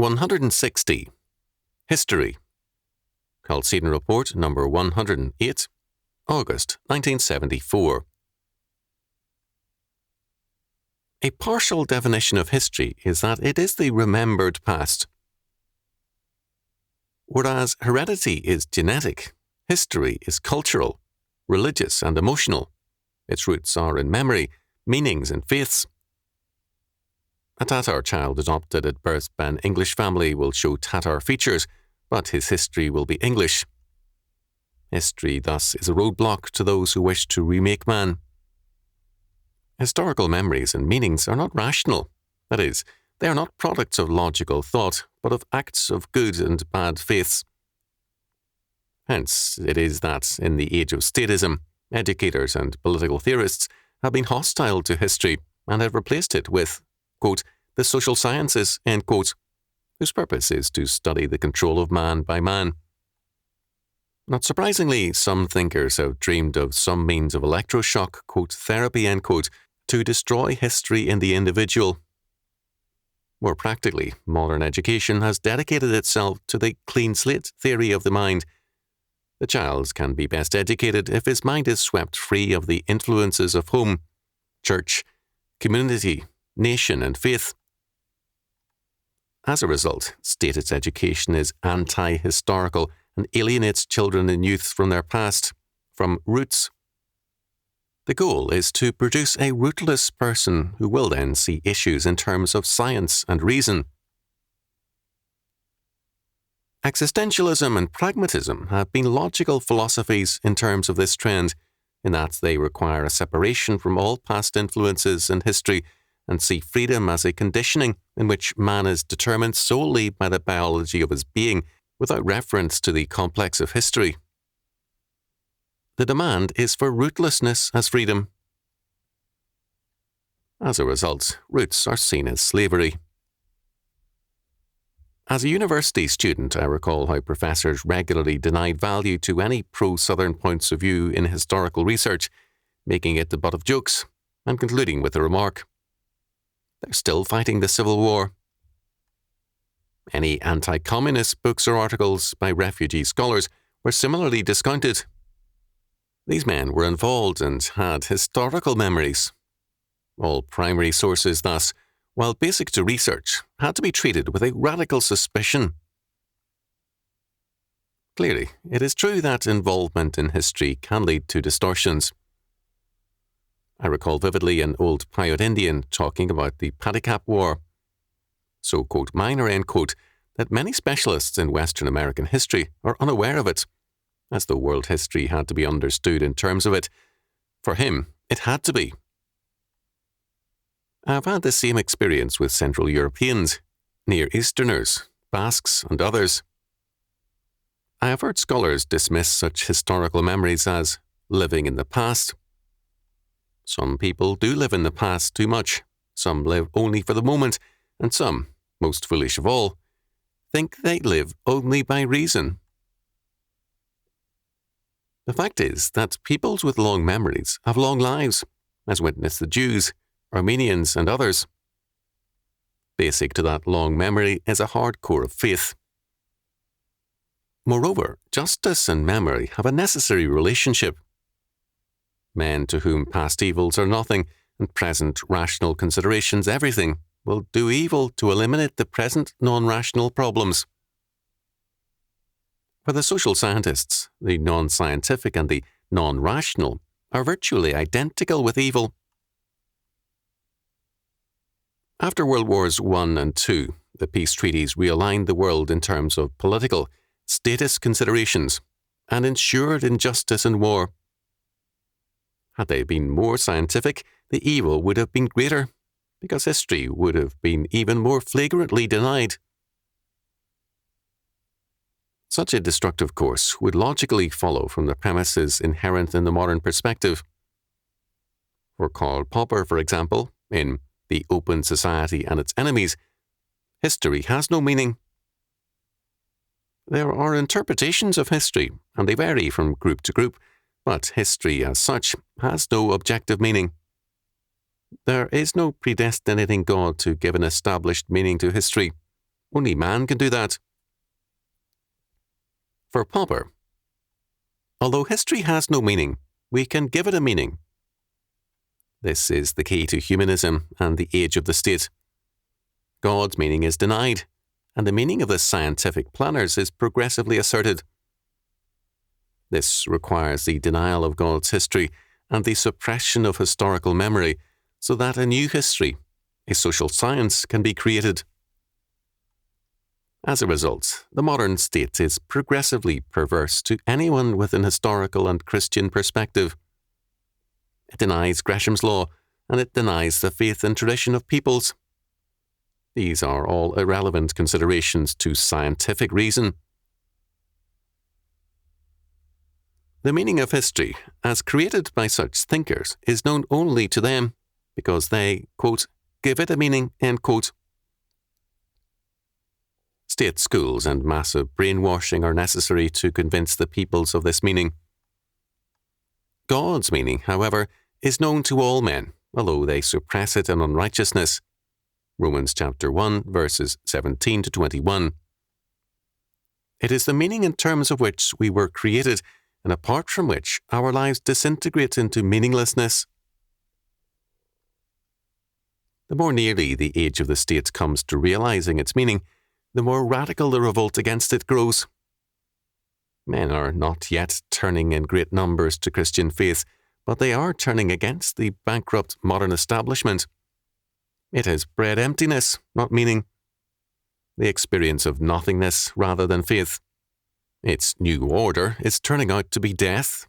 160. History. Chalcedon Report number 108, August 1974. A partial definition of history is that it is the remembered past. Whereas heredity is genetic, history is cultural, religious and emotional. Its roots are in memory, meanings and faiths. A Tatar child adopted at birth by an English family will show Tatar features, but his history will be English. History, thus, is a roadblock to those who wish to remake man. Historical memories and meanings are not rational. That is, they are not products of logical thought, but of acts of good and bad faiths. Hence, it is that, in the age of statism, educators and political theorists have been hostile to history and have replaced it with, quote, the social sciences, end quote, whose purpose is to study the control of man by man. Not surprisingly, some thinkers have dreamed of some means of electroshock, quote, therapy, end quote, to destroy history in the individual. More practically, modern education has dedicated itself to the clean slate theory of the mind. The child can be best educated if his mind is swept free of the influences of home, church, community, nation and faith. As a result, stated education is anti-historical and alienates children and youth from their past, from roots. The goal is to produce a rootless person who will then see issues in terms of science and reason. Existentialism and pragmatism have been logical philosophies in terms of this trend, in that they require a separation from all past influences and history and see freedom as a conditioning in which man is determined solely by the biology of his being without reference to the complex of history. The demand is for rootlessness as freedom. As a result, roots are seen as slavery. As a university student, I recall how professors regularly denied value to any pro-Southern points of view in historical research, making it the butt of jokes, and concluding with the remark, "They're still fighting the Civil War." Any anti-communist books or articles by refugee scholars were similarly discounted. These men were involved and had historical memories. All primary sources, thus, while basic to research, had to be treated with a radical suspicion. Clearly, it is true that involvement in history can lead to distortions. I recall vividly an old Paiute Indian talking about the Paddycap War. So, quote, minor, end quote, that many specialists in Western American history are unaware of it, as though world history had to be understood in terms of it. For him, it had to be. I have had the same experience with Central Europeans, Near Easterners, Basques, and others. I have heard scholars dismiss such historical memories as living in the past. Some people do live in the past too much, some live only for the moment, and some, most foolish of all, think they live only by reason. The fact is that peoples with long memories have long lives, as witness the Jews, Armenians, and others. Basic to that long memory is a hard core of faith. Moreover, justice and memory have a necessary relationship. Men to whom past evils are nothing and present rational considerations everything will do evil to eliminate the present non-rational problems. For the social scientists, the non-scientific and the non-rational are virtually identical with evil. After World Wars I and II, the peace treaties realigned the world in terms of political, status considerations and ensured injustice in war. Had they been more scientific, the evil would have been greater, because history would have been even more flagrantly denied. Such a destructive course would logically follow from the premises inherent in the modern perspective. For Karl Popper, for example, in The Open Society and Its Enemies, history has no meaning. There are interpretations of history, and they vary from group to group, but history as such has no objective meaning. There is no predestinating God to give an established meaning to history, Only man can do that. For Popper, although history has no meaning, we can give it a meaning. This is the key to humanism and the age of the state. God's meaning is denied, and the meaning of the scientific planners is progressively asserted. This requires the denial of God's history and the suppression of historical memory so that a new history, a social science, can be created. As a result, the modern state is progressively perverse to anyone with an historical and Christian perspective. It denies Gresham's law, and it denies the faith and tradition of peoples. These are all irrelevant considerations to scientific reason. The meaning of history, as created by such thinkers, is known only to them, because they, quote, give it a meaning, end quote. State schools and massive brainwashing are necessary to convince the peoples of this meaning. God's meaning, however, is known to all men, although they suppress it in unrighteousness. Romans chapter 1, verses 17 to 21. It is the meaning in terms of which we were created, and apart from which our lives disintegrate into meaninglessness. The more nearly the age of the state comes to realizing its meaning, the more radical the revolt against it grows. Men are not yet turning in great numbers to Christian faith, but they are turning against the bankrupt modern establishment. It has bred emptiness, not meaning. The experience of nothingness rather than faith. Its new order is turning out to be death,